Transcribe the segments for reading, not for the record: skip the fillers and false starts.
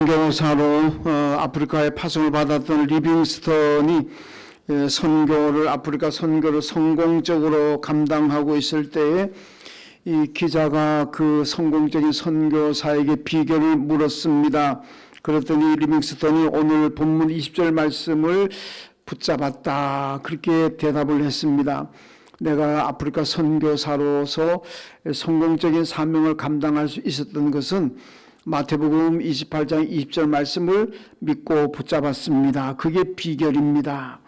선교사로 아프리카에 파송을 받았던 리빙스턴이 선교를 아프리카 선교를 성공적으로 감당하고 있을 때에 이 기자가 그 성공적인 선교사에게 비결을 물었습니다. 그랬더니 리빙스턴이 오늘 본문 20절 말씀을 붙잡았다, 그렇게 대답을 했습니다. 내가 아프리카 선교사로서 성공적인 사명을 감당할 수 있었던 것은 마태복음 28장 20절 말씀을 믿고 붙잡았습니다. 그게 비결입니다.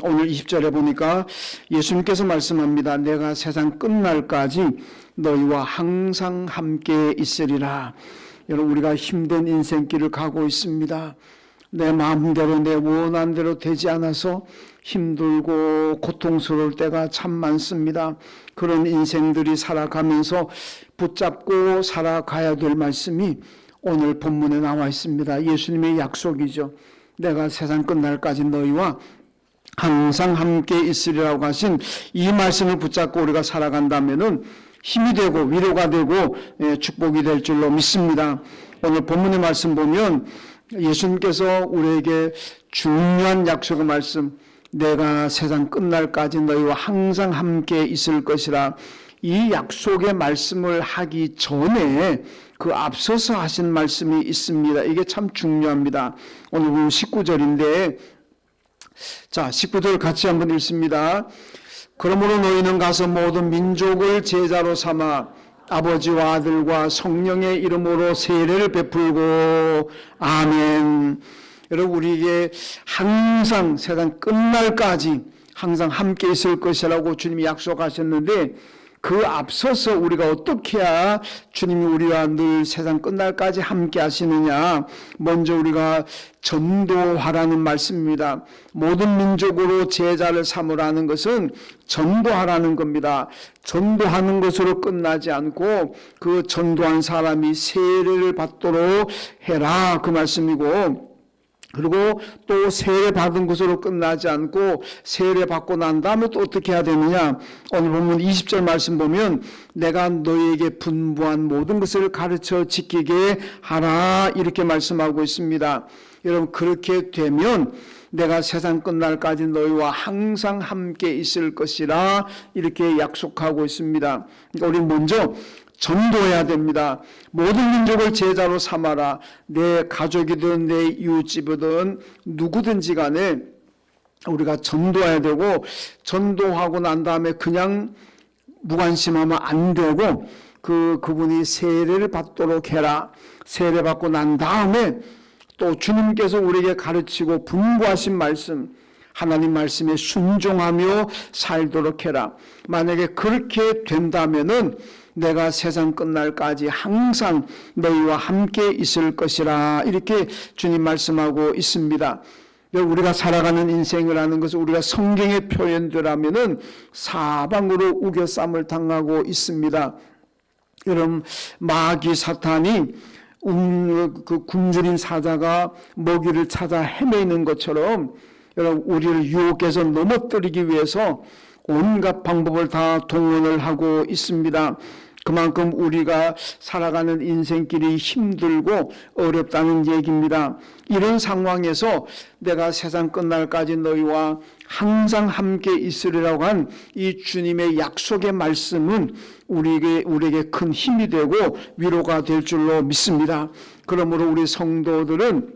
오늘 20절에 보니까 예수님께서 말씀합니다. 내가 세상 끝날까지 너희와 항상 함께 있으리라. 여러분, 우리가 힘든 인생길을 가고 있습니다. 내 마음대로 내 원한대로 되지 않아서 힘들고 고통스러울 때가 참 많습니다. 그런 인생들이 살아가면서 붙잡고 살아가야 될 말씀이 오늘 본문에 나와 있습니다. 예수님의 약속이죠. 내가 세상 끝날까지 너희와 항상 함께 있으리라고 하신 이 말씀을 붙잡고 우리가 살아간다면은 힘이 되고 위로가 되고 축복이 될 줄로 믿습니다. 오늘 본문의 말씀 보면 예수님께서 우리에게 중요한 약속의 말씀, 내가 세상 끝날까지 너희와 항상 함께 있을 것이라, 이 약속의 말씀을 하기 전에 그 앞서서 하신 말씀이 있습니다. 이게 참 중요합니다. 오늘 19절인데, 자, 19절 같이 한번 읽습니다. 그러므로 너희는 가서 모든 민족을 제자로 삼아 아버지와 아들과 성령의 이름으로 세례를 베풀고, 아멘. 여러분, 우리에게 항상 세상 끝날까지 항상 함께 있을 것이라고 주님이 약속하셨는데, 그 앞서서 우리가 어떻게 해야 주님이 우리와 늘 세상 끝날까지 함께 하시느냐. 먼저 우리가 전도하라는 말씀입니다. 모든 민족으로 제자를 삼으라는 것은 전도하라는 겁니다. 전도하는 것으로 끝나지 않고 그 전도한 사람이 세례를 받도록 해라, 그 말씀이고, 그리고 또 세례 받은 것으로 끝나지 않고 세례 받고 난 다음에 또 어떻게 해야 되느냐. 오늘 본문 20절 말씀 보면 내가 너희에게 분부한 모든 것을 가르쳐 지키게 하라, 이렇게 말씀하고 있습니다. 여러분, 그렇게 되면 내가 세상 끝날까지 너희와 항상 함께 있을 것이라, 이렇게 약속하고 있습니다. 그러니까 우리 먼저 전도해야 됩니다. 모든 민족을 제자로 삼아라. 내 가족이든 내 이웃집이든 누구든지 간에 우리가 전도해야 되고, 전도하고 난 다음에 그냥 무관심하면 안 되고 그분이 세례를 받도록 해라. 세례 받고 난 다음에 또 주님께서 우리에게 가르치고 분부하신 말씀, 하나님 말씀에 순종하며 살도록 해라. 만약에 그렇게 된다면은 내가 세상 끝날까지 항상 너희와 함께 있을 것이라, 이렇게 주님 말씀하고 있습니다. 우리가 살아가는 인생을 하는 것은 우리가 성경의 표현대로라면은 사방으로 우겨쌈을 당하고 있습니다. 여러분, 마귀 사탄이 그 굶주린 사자가 먹이를 찾아 헤매는 것처럼 여러분, 우리를 유혹해서 넘어뜨리기 위해서 온갖 방법을 다 동원을 하고 있습니다. 그만큼 우리가 살아가는 인생길이 힘들고 어렵다는 얘기입니다. 이런 상황에서 내가 세상 끝날까지 너희와 항상 함께 있으리라고 한 이 주님의 약속의 말씀은 우리에게 큰 힘이 되고 위로가 될 줄로 믿습니다. 그러므로 우리 성도들은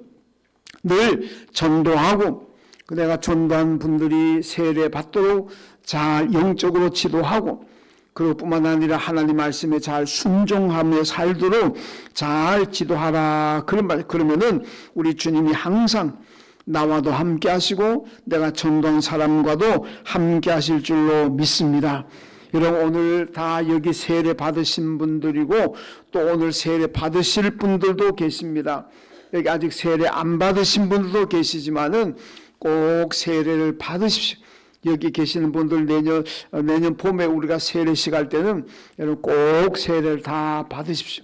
늘 전도하고, 내가 전도한 분들이 세례 받도록 잘 영적으로 지도하고, 그리고 뿐만 아니라 하나님 말씀에 잘 순종하며 살도록 잘 지도하라. 그러면은 우리 주님이 항상 나와도 함께 하시고 내가 전도한 사람과도 함께 하실 줄로 믿습니다. 여러분, 오늘 다 여기 세례 받으신 분들이고 또 오늘 세례 받으실 분들도 계십니다. 여기 아직 세례 안 받으신 분들도 계시지만은 꼭 세례를 받으십시오. 여기 계시는 분들 내년 봄에 우리가 세례식 할 때는 여러분 꼭 세례를 다 받으십시오.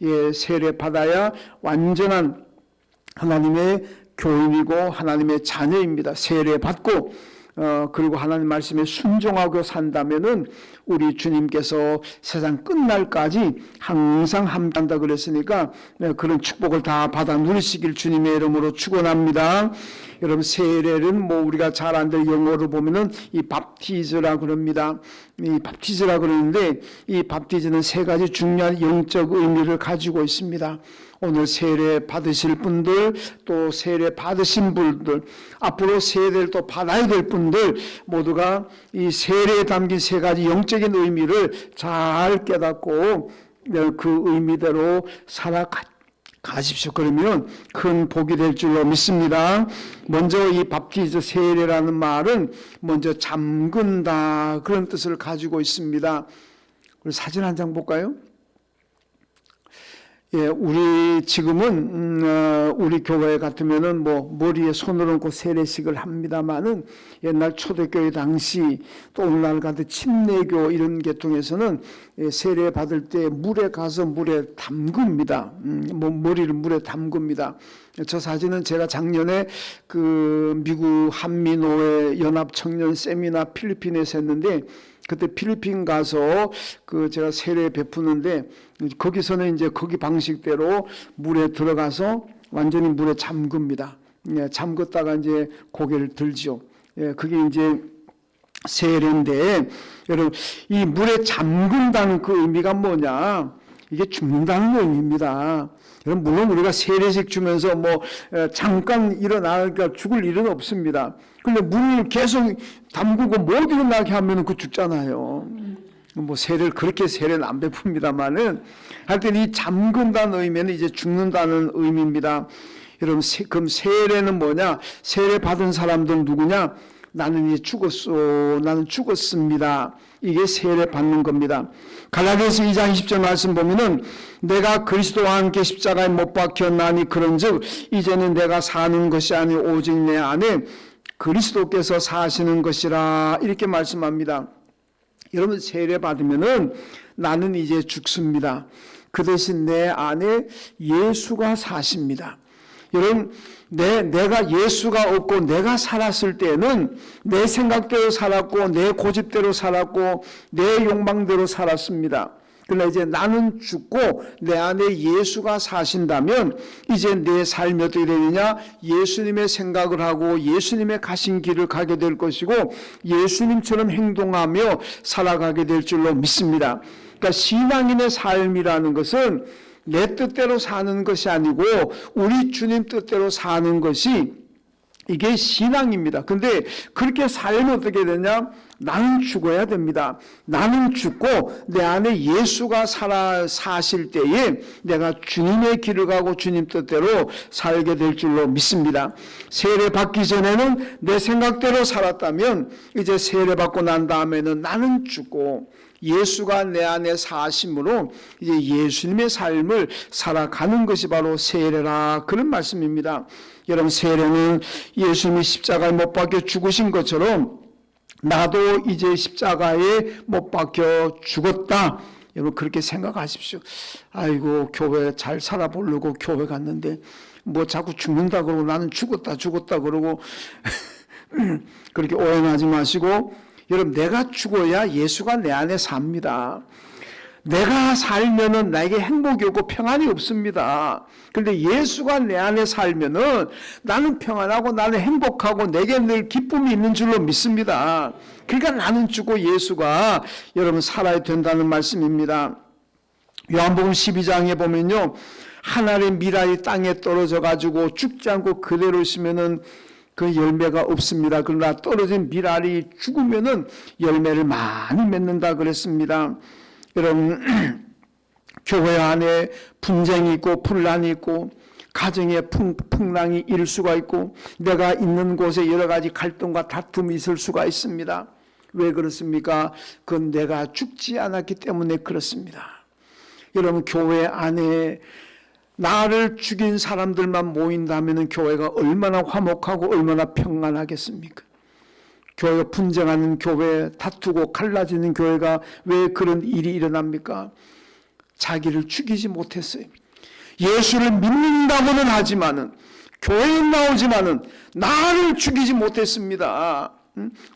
예, 세례 받아야 완전한 하나님의 교인이고 하나님의 자녀입니다. 세례 받고 그리고 하나님 말씀에 순종하고 산다면은 우리 주님께서 세상 끝날까지 항상 함께한다 그랬으니까 그런 축복을 다 받아 누리시길 주님의 이름으로 축원합니다. 여러분, 세례는 뭐 우리가 잘 아는 영어로 보면은 이 밥티즈라 그럽니다. 이 밥티즈라 그러는데 이 밥티즈는 세 가지 중요한 영적 의미를 가지고 있습니다. 오늘 세례 받으실 분들, 또 세례 받으신 분들, 앞으로 세례를 또 받아야 될 분들 모두가 이 세례에 담긴 세 가지 영적인 의미를 잘 깨닫고 그 의미대로 살아가십시오. 그러면 큰 복이 될 줄로 믿습니다. 먼저 이 밥티즈 세례라는 말은 먼저 잠근다 그런 뜻을 가지고 있습니다. 우리 사진 한 장 볼까요? 예, 우리 지금은 우리 교회 같으면은 뭐 머리에 손을 얹고 세례식을 합니다만은 옛날 초대교회 당시 또 오늘날 같은 침례교 이런 계통에서는 세례 받을 때 물에 가서 물에 담급니다. 뭐 머리를 물에 담급니다. 저 사진은 제가 작년에 그 미국 한미노회 연합 청년 세미나 필리핀에서 했는데 그때 필리핀 가서 그 제가 세례 베푸는데 거기서는 이제 거기 방식대로 물에 들어가서 완전히 물에 잠급니다. 예, 잠궜다가 이제 고개를 들죠. 예, 그게 이제 세례인데 여러분 이 물에 잠근다는 그 의미가 뭐냐? 이게 죽는다는 의미입니다. 여러분 물론 우리가 세례식 주면서 뭐 잠깐 일어나니까 죽을 일은 없습니다. 근데 물을 계속 담그고 못 일어나게 하면 그 죽잖아요. 뭐 세례를 그렇게 세례는 안 베풉니다만은 하여튼 이 잠근다는 의미는 이제 죽는다는 의미입니다. 여러분 그럼 세례는 뭐냐? 세례 받은 사람들 누구냐? 나는 이제 죽었소. 나는 죽었습니다. 이게 세례 받는 겁니다. 갈라디아서 2장 20절 말씀 보면은 내가 그리스도와 함께 십자가에 못 박혔나니 그런즉 이제는 내가 사는 것이 아니 오직 내 안에 그리스도께서 사시는 것이라 이렇게 말씀합니다. 여러분 세례 받으면은 나는 이제 죽습니다. 그 대신 내 안에 예수가 사십니다. 여러분 내가 예수가 없고 내가 살았을 때는 내 생각대로 살았고 내 고집대로 살았고 내 욕망대로 살았습니다. 그러나 이제 나는 죽고 내 안에 예수가 사신다면 이제 내 삶이 어떻게 되느냐? 예수님의 생각을 하고 예수님의 가신 길을 가게 될 것이고 예수님처럼 행동하며 살아가게 될 줄로 믿습니다. 그러니까 신앙인의 삶이라는 것은 내 뜻대로 사는 것이 아니고 우리 주님 뜻대로 사는 것이 이게 신앙입니다. 근데 그렇게 살면 어떻게 되냐? 나는 죽어야 됩니다. 나는 죽고 내 안에 예수가 사실 때에 내가 주님의 길을 가고 주님 뜻대로 살게 될 줄로 믿습니다. 세례 받기 전에는 내 생각대로 살았다면 이제 세례 받고 난 다음에는 나는 죽고 예수가 내 안에 사심으로 이제 예수님의 삶을 살아가는 것이 바로 세례라 그런 말씀입니다. 여러분 세례는 예수님이 십자가에 못 박혀 죽으신 것처럼 나도 이제 십자가에 못 박혀 죽었다. 여러분 그렇게 생각하십시오. 아이고 교회 잘 살아보려고 교회 갔는데 뭐 자꾸 죽는다 그러고 나는 죽었다 그러고 그렇게 오해하지 마시고 여러분 내가 죽어야 예수가 내 안에 삽니다. 내가 살면은 나에게 행복이 없고 평안이 없습니다. 그런데 예수가 내 안에 살면은 나는 평안하고 나는 행복하고 내게 늘 기쁨이 있는 줄로 믿습니다. 그러니까 나는 죽고 예수가 여러분 살아야 된다는 말씀입니다. 요한복음 12장에 보면요. 하나의 밀알이 땅에 떨어져 가지고 죽지 않고 그대로 있으면은 그 열매가 없습니다. 그러나 떨어진 밀알이 죽으면은 열매를 많이 맺는다 그랬습니다. 여러분 교회 안에 분쟁이 있고 분란이 있고 가정에 풍랑이 일 수가 있고 내가 있는 곳에 여러 가지 갈등과 다툼이 있을 수가 있습니다. 왜 그렇습니까? 그건 내가 죽지 않았기 때문에 그렇습니다. 여러분 교회 안에 나를 죽인 사람들만 모인다면 교회가 얼마나 화목하고 얼마나 평안하겠습니까? 교회가 분쟁하는 교회, 다투고 갈라지는 교회가 왜 그런 일이 일어납니까? 자기를 죽이지 못했어요. 예수를 믿는다고는 하지만은 교회에 나오지만은 나를 죽이지 못했습니다.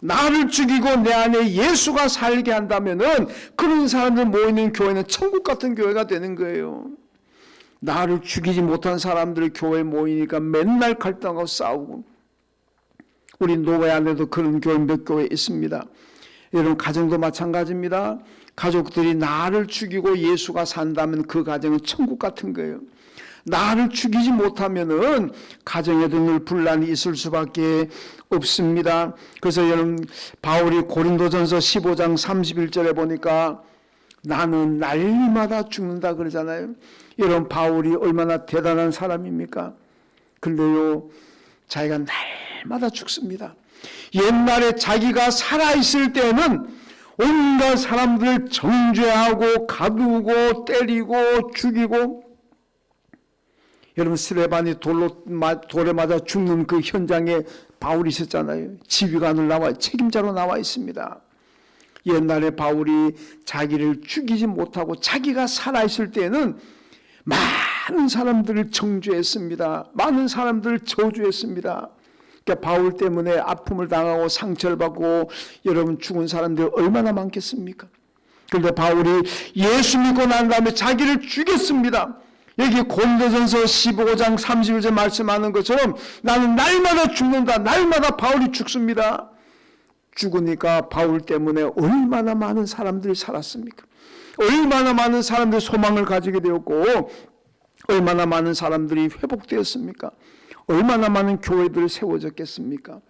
나를 죽이고 내 안에 예수가 살게 한다면은 그런 사람들 모이는 교회는 천국 같은 교회가 되는 거예요. 나를 죽이지 못한 사람들이 교회에 모이니까 맨날 갈등하고 싸우고, 우리 노회 안에도 그런 교회 몇 교회 있습니다. 여러분, 가정도 마찬가지입니다. 가족들이 나를 죽이고 예수가 산다면 그 가정은 천국 같은 거예요. 나를 죽이지 못하면은 가정에도 늘 분란이 있을 수밖에 없습니다. 그래서 여러분, 바울이 고린도전서 15장 31절에 보니까 나는 날마다 죽는다 그러잖아요. 여러분, 바울이 얼마나 대단한 사람입니까? 근데요, 자기가 날마다 죽습니다. 옛날에 자기가 살아있을 때는 온갖 사람들을 정죄하고 가두고 때리고 죽이고, 여러분, 스데반이 돌에 맞아 죽는 그 현장에 바울이 있었잖아요. 지휘관을 책임자로 나와 있습니다. 옛날에 바울이 자기를 죽이지 못하고 자기가 살아있을 때는 많은 사람들을 정죄했습니다. 많은 사람들을 저주했습니다. 그러니까 바울 때문에 아픔을 당하고 상처를 받고 여러분 죽은 사람들 얼마나 많겠습니까? 그런데 바울이 예수 믿고 난 다음에 자기를 죽였습니다. 여기 고린도전서 15장 31절 말씀하는 것처럼 나는 날마다 죽는다. 날마다 바울이 죽습니다. 죽으니까 바울 때문에 얼마나 많은 사람들이 살았습니까? 얼마나 많은 사람들이 소망을 가지게 되었고, 얼마나 많은 사람들이 회복되었습니까? 얼마나 많은 교회들이 세워졌겠습니까?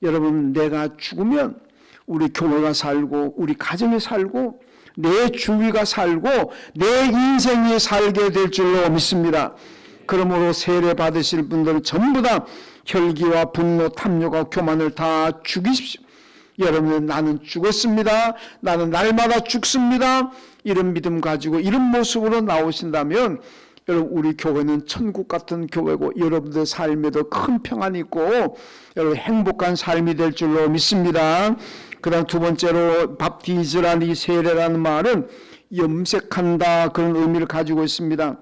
여러분, 내가 죽으면 우리 교회가 살고 우리 가정이 살고 내 주위가 살고 내 인생이 살게 될 줄로 믿습니다. 그러므로 세례 받으실 분들은 전부 다 혈기와 분노, 탐욕과 교만을 다 죽이십시오. 여러분, 나는 죽었습니다. 나는 날마다 죽습니다. 이런 믿음 가지고 이런 모습으로 나오신다면 여러분, 우리 교회는 천국 같은 교회고 여러분들 삶에도 큰 평안이 있고 여러분 행복한 삶이 될 줄로 믿습니다. 그 다음 두 번째로 밥티즈라는 이 세례라는 말은 염색한다, 그런 의미를 가지고 있습니다.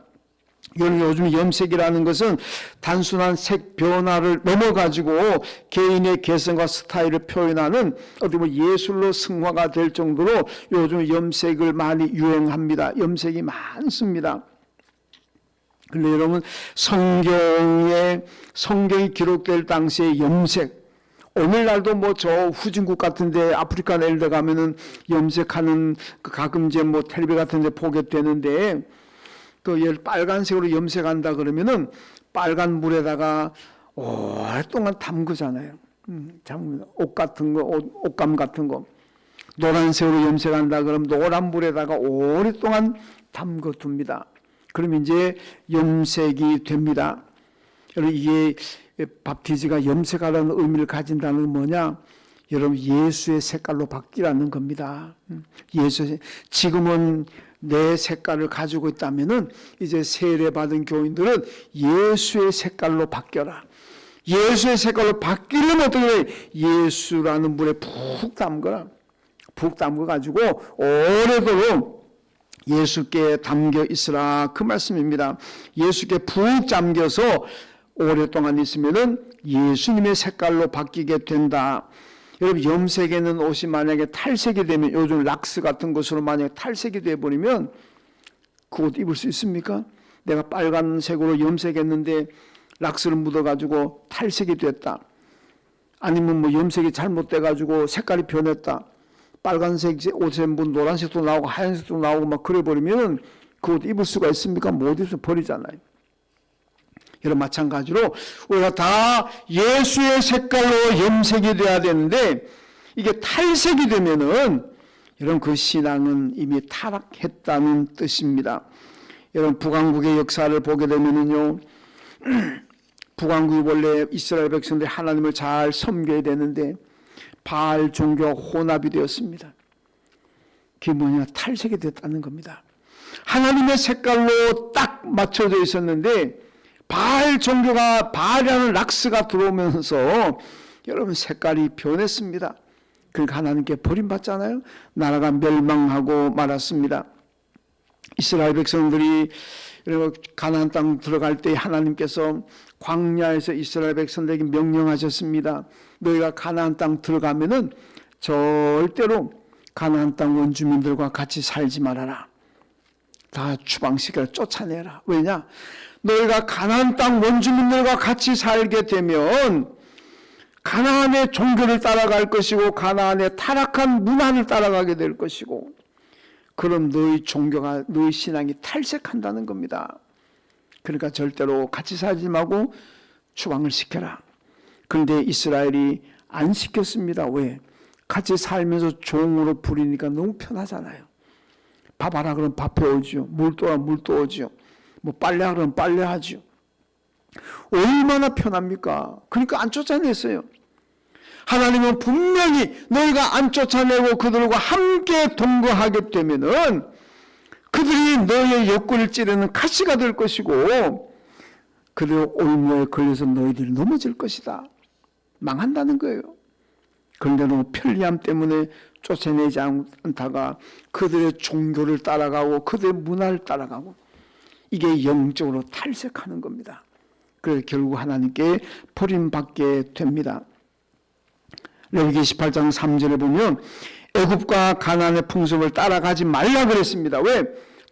요즘 염색이라는 것은 단순한 색 변화를 넘어가지고 개인의 개성과 스타일을 표현하는 어떻게 보면 예술로 승화가 될 정도로 요즘 염색을 많이 유행합니다. 염색이 많습니다. 그런데 여러분, 성경이 기록될 당시의 염색, 오늘날도 뭐 저 후진국 같은데 아프리카 nel데 가면은 염색하는 그 가끔 이제 뭐 텔레비 같은데 보게 되는데, 그 빨간색으로 염색한다 그러면은 빨간 물에다가 오랫동안 담그잖아요. 옷 같은 거, 옷감 같은 거. 노란색으로 염색한다 그러면 노란 물에다가 오랫동안 담궈 둡니다. 그러면 이제 염색이 됩니다. 여러분, 이게 밥티즈가 염색하라는 의미를 가진다는 건 뭐냐? 여러분, 예수의 색깔로 바뀌라는 겁니다. 지금은 내 색깔을 가지고 있다면은 이제 세례받은 교인들은 예수의 색깔로 바뀌어라. 예수의 색깔로 바뀌려면 어떻게 해? 예수라는 물에 푹 담거라. 푹 담궈가지고 오래도록 예수께 담겨 있으라, 그 말씀입니다. 예수께 푹 잠겨서 오랫동안 있으면은 예수님의 색깔로 바뀌게 된다. 여러분, 염색에는 옷이 만약에 탈색이 되면, 요즘 락스 같은 것으로 만약에 탈색이 되어버리면 그 옷 입을 수 있습니까? 내가 빨간색으로 염색했는데 락스를 묻어가지고 탈색이 됐다. 아니면 뭐 염색이 잘못돼가지고 색깔이 변했다. 빨간색 옷에 뭐 노란색도 나오고 하얀색도 나오고 막 그래버리면 그 옷 입을 수가 있습니까? 못 입어서 버리잖아요. 여러분, 마찬가지로 우리가 다 예수의 색깔로 염색이 돼야 되는데, 이게 탈색이 되면은 여러분 그 신앙은 이미 타락했다는 뜻입니다. 여러분, 북왕국의 역사를 보게 되면은요, 북왕국이 원래 이스라엘 백성들이 하나님을 잘 섬겨야 되는데 바알 종교와 혼합이 되었습니다. 그게 뭐냐? 탈색이 됐다는 겁니다. 하나님의 색깔로 딱 맞춰져 있었는데 바알 종교가, 바알이라는 락스가 들어오면서 여러분 색깔이 변했습니다. 그러니까 하나님께 버림받잖아요. 나라가 멸망하고 말았습니다. 이스라엘 백성들이 가나안 땅 들어갈 때 하나님께서 광야에서 이스라엘 백성들에게 명령하셨습니다. 너희가 가나안 땅 들어가면은 절대로 가나안 땅 원주민들과 같이 살지 말아라. 다 추방시켜라, 쫓아내라. 왜냐? 너희가 가나안 땅 원주민들과 같이 살게 되면 가나안의 종교를 따라갈 것이고 가나안의 타락한 문화를 따라가게 될 것이고, 그럼 너희 종교가, 너희 신앙이 탈색한다는 겁니다. 그러니까 절대로 같이 살지 말고 추방을 시켜라. 그런데 이스라엘이 안 시켰습니다. 왜? 같이 살면서 종으로 부리니까 너무 편하잖아요. 밥하라 그러면 밥 해오죠. 물 떠라 물 떠오죠. 뭐 빨래하라 그러면 빨래하죠. 얼마나 편합니까? 그러니까 안 쫓아냈어요. 하나님은 분명히 너희가 안 쫓아내고 그들과 함께 동거하게 되면은 그들이 너희의 옆구리를 찌르는 가시가 될 것이고 그들의 올무에 걸려서 너희들이 넘어질 것이다. 망한다는 거예요. 그런데 너무 편리함 때문에 쫓아내지 않다가 그들의 종교를 따라가고 그들의 문화를 따라가고, 이게 영적으로 탈색하는 겁니다. 그래서 결국 하나님께 버림받게 됩니다. 레위기 18장 3절에 보면 애굽과 가나안의 풍습을 따라가지 말라 그랬습니다. 왜?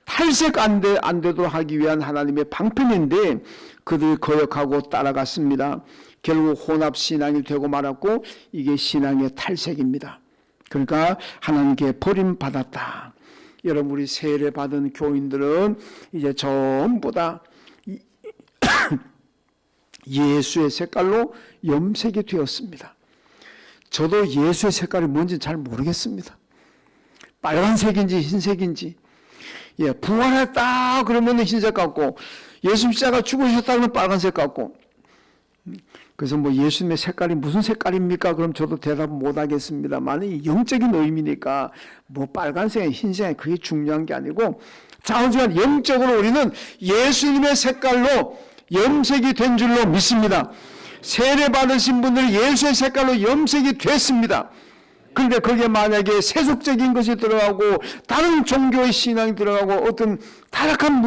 탈색 안 되도록 하기 위한 하나님의 방편인데 그들이 거역하고 따라갔습니다. 결국 혼합신앙이 되고 말았고, 이게 신앙의 탈색입니다. 그러니까 하나님께 버림받았다. 여러분, 우리 세례 받은 교인들은 이제 전부 다 예수의 색깔로 염색이 되었습니다. 저도 예수의 색깔이 뭔지 잘 모르겠습니다. 빨간색인지 흰색인지. 예, 부활했다 그러면 흰색 같고, 예수 십자가 죽으셨다 그러면 빨간색 같고. 그래서 뭐 예수님의 색깔이 무슨 색깔입니까? 그럼 저도 대답 못 하겠습니다만, 이 영적인 의미니까 뭐 빨간색, 흰색 그게 중요한 게 아니고, 자, 하지만 영적으로 우리는 예수님의 색깔로 염색이 된 줄로 믿습니다. 세례 받으신 분들이 예수의 색깔로 염색이 됐습니다. 그런데 거기에 만약에 세속적인 것이 들어가고 다른 종교의 신앙이 들어가고 어떤 타락한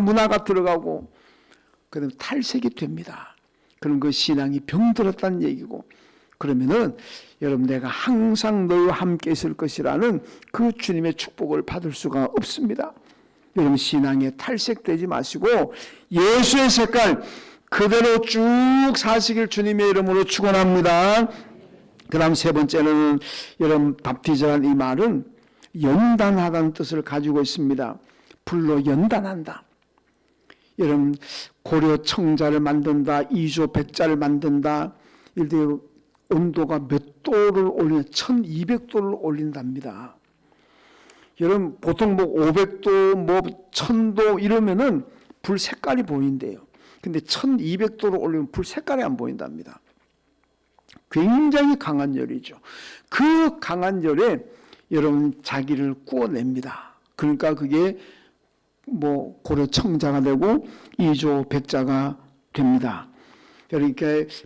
문화가 들어가고 그러면 탈색이 됩니다. 그럼 그 신앙이 병들었다는 얘기고, 그러면은 여러분 내가 항상 너희와 함께 있을 것이라는 그 주님의 축복을 받을 수가 없습니다. 여러분 신앙에 탈색되지 마시고 예수의 색깔 그대로 쭉 사시길 주님의 이름으로 축원합니다. 그 다음 세 번째는 여러분 밥티저란 이 말은 연단하다는 뜻을 가지고 있습니다. 불로 연단한다. 여러분 고려 청자를 만든다, 이조 백자를 만든다. 이럴 때 온도가 몇 도를 올리냐, 1200도를 올린답니다. 여러분 보통 뭐 500도, 뭐 1000도 이러면은 불 색깔이 보인대요. 근데 1200도로 올리면 불 색깔이 안 보인답니다. 굉장히 강한 열이죠. 그 강한 열에 여러분 자기를 구워냅니다. 그러니까 그게 뭐 고려 청자가 되고 이조 백자가 됩니다. 그러니까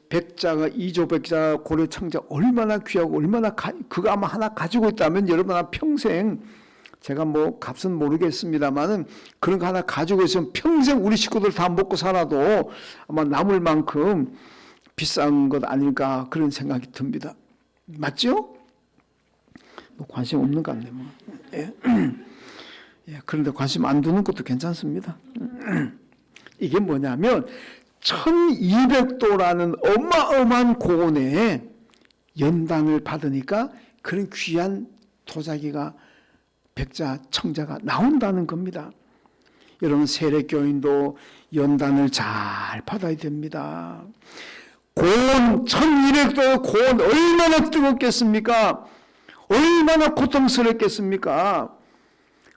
백자가 이조 백자 고려 청자 얼마나 귀하고 얼마나 그거 아마 하나 가지고 있다면 여러분 아마 평생, 제가 뭐 값은 모르겠습니다만은 그런 거 하나 가지고 있으면 평생 우리 식구들 다 먹고 살아도 아마 남을 만큼 비싼 것 아닐까 그런 생각이 듭니다. 맞죠? 뭐 관심 없는 것 같네요. 뭐. 예. 예, 그런데 관심 안 두는 것도 괜찮습니다. 이게 뭐냐면 1200도라는 어마어마한 고온에 연단을 받으니까 그런 귀한 도자기가 백자, 청자가 나온다는 겁니다. 여러분 세례교인도 연단을 잘 받아야 됩니다. 고온 1200도 고온 얼마나 뜨겁겠습니까? 얼마나 고통스럽겠습니까?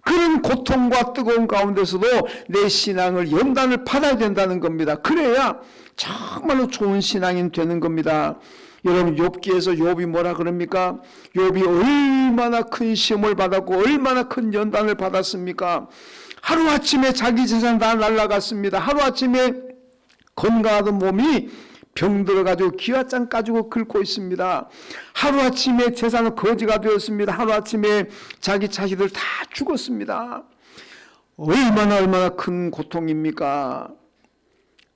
그런 고통과 뜨거운 가운데서도 내 신앙을 연단을 받아야 된다는 겁니다. 그래야 정말로 좋은 신앙인 되는 겁니다. 여러분 욥기에서 욥이 뭐라 그럽니까? 욥이 얼마나 큰 시험을 받았고 얼마나 큰 연단을 받았습니까? 하루아침에 자기 재산 다 날아갔습니다. 하루아침에 건강하던 몸이 병들어가지고 기와장 가지고 긁고 있습니다. 하루아침에 재산은 거지가 되었습니다. 하루아침에 자기 자식들 다 죽었습니다. 얼마나 큰 고통입니까?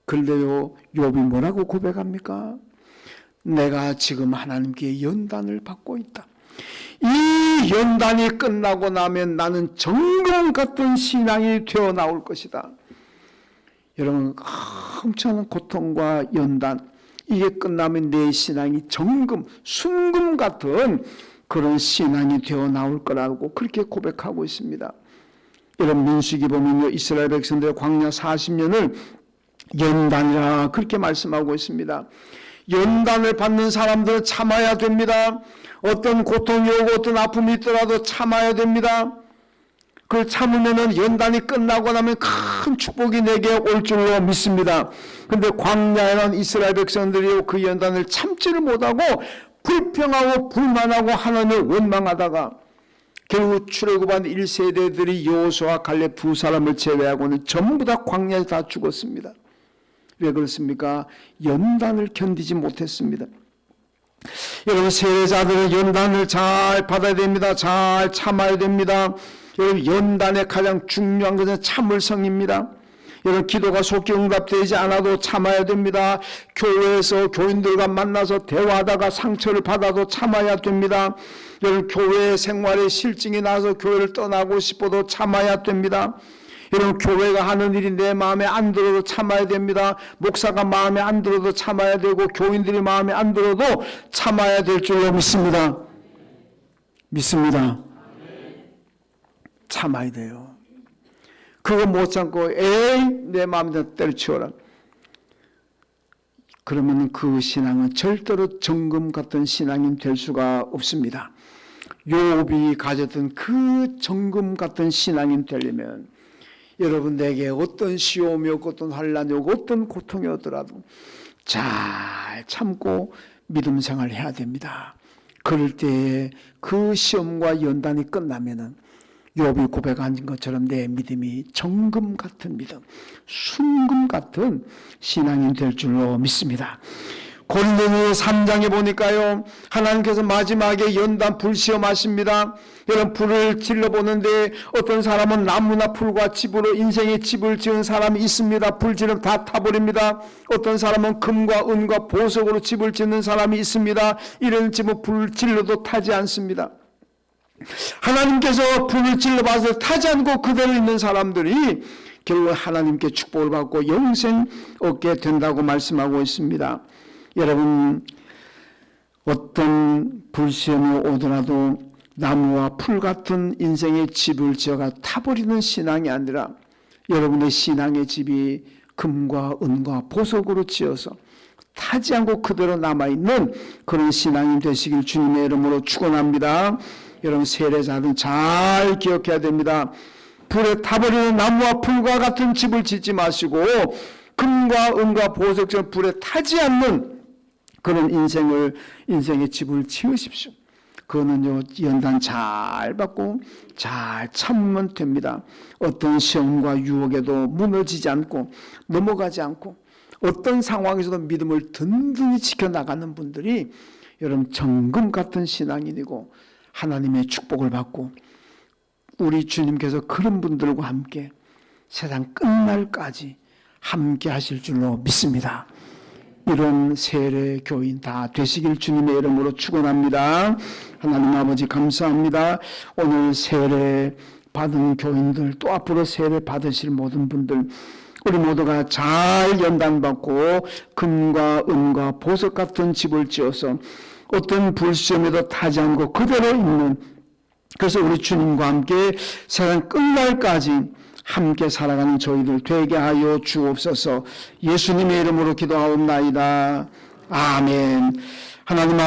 그런데요, 욥이 뭐라고 고백합니까? 내가 지금 하나님께 연단을 받고 있다. 이 연단이 끝나고 나면 나는 정금 같은 신앙이 되어 나올 것이다. 여러분, 엄청난 고통과 연단, 이게 끝나면 내 신앙이 정금, 순금 같은 그런 신앙이 되어 나올 거라고 그렇게 고백하고 있습니다. 여러분, 민수기 보면요, 이스라엘 백성들의 광야 40년을 연단이라 그렇게 말씀하고 있습니다. 연단을 받는 사람들은 참아야 됩니다. 어떤 고통이 오고 어떤 아픔이 있더라도 참아야 됩니다. 그걸 참으면은 연단이 끝나고 나면 큰 축복이 내게 올 줄로 믿습니다. 그런데 광야에는 이스라엘 백성들이 그 연단을 참지를 못하고 불평하고 불만하고 하나님을 원망하다가 결국 출애굽한 1세대들이 여호수아 갈렙 두 사람을 제외하고는 전부 다 광야에 다 죽었습니다. 왜 그렇습니까? 연단을 견디지 못했습니다. 여러분, 세례자들은 연단을 잘 받아야 됩니다. 잘 참아야 됩니다. 여러분, 연단의 가장 중요한 것은 참을성입니다. 여러분, 기도가 속히 응답되지 않아도 참아야 됩니다. 교회에서 교인들과 만나서 대화하다가 상처를 받아도 참아야 됩니다. 여러분, 교회 생활에 실증이 나서 교회를 떠나고 싶어도 참아야 됩니다. 여러분, 교회가 하는 일이 내 마음에 안 들어도 참아야 됩니다. 목사가 마음에 안 들어도 참아야 되고 교인들이 마음에 안 들어도 참아야 될 줄로 믿습니다. 믿습니다. 참아야 돼요. 그거 못 참고 에이 내 마음대로 때려치워라. 그러면 그 신앙은 절대로 정금 같은 신앙이 될 수가 없습니다. 욥이 가졌던 그 정금 같은 신앙이 되려면 여러분, 내게 어떤 시험이 오고 어떤 환란이 오고 어떤 고통이 오더라도 잘 참고 믿음 생활을 해야 됩니다. 그럴 때에 그 시험과 연단이 끝나면은 욥이 고백한 것처럼 내 믿음이 정금 같은 믿음, 순금 같은 신앙이 될 줄로 믿습니다. 고린도전서 3장에 보니까요, 하나님께서 마지막에 연단 불시험하십니다. 여러분, 불을 질러보는데 어떤 사람은 나무나 풀과 집으로 인생의 집을 지은 사람이 있습니다. 불 지르면 다 타버립니다. 어떤 사람은 금과 은과 보석으로 집을 짓는 사람이 있습니다. 이런 집은 불 질러도 타지 않습니다. 하나님께서 불을 질러봐서 타지 않고 그대로 있는 사람들이 결국 하나님께 축복을 받고 영생 얻게 된다고 말씀하고 있습니다. 여러분, 어떤 불시험이 오더라도 나무와 풀 같은 인생의 집을 지어가 타버리는 신앙이 아니라 여러분의 신앙의 집이 금과 은과 보석으로 지어서 타지 않고 그대로 남아있는 그런 신앙이 되시길 주님의 이름으로 축원합니다. 여러분, 세례자는 잘 기억해야 됩니다. 불에 타버리는 나무와 풀과 같은 집을 짓지 마시고 금과 은과 보석처럼 불에 타지 않는 그런 인생의 집을 지으십시오. 그거는요, 연단 잘 받고 잘 참으면 됩니다. 어떤 시험과 유혹에도 무너지지 않고 넘어가지 않고 어떤 상황에서도 믿음을 든든히 지켜나가는 분들이 여러분, 정금 같은 신앙이 되고 하나님의 축복을 받고 우리 주님께서 그런 분들과 함께 세상 끝날까지 함께 하실 줄로 믿습니다. 이런 세례 교인 다 되시길 주님의 이름으로 축원합니다. 하나님 아버지 감사합니다. 오늘 세례 받은 교인들, 또 앞으로 세례 받으실 모든 분들, 우리 모두가 잘 연단받고 금과 은과 보석 같은 집을 지어서 어떤 불시험에도 타지 않고 그대로 있는, 그래서 우리 주님과 함께 세상 끝날까지 함께 살아가는 저희들 되게 하여 주옵소서. 예수님의 이름으로 기도하옵나이다. 아멘. 하나님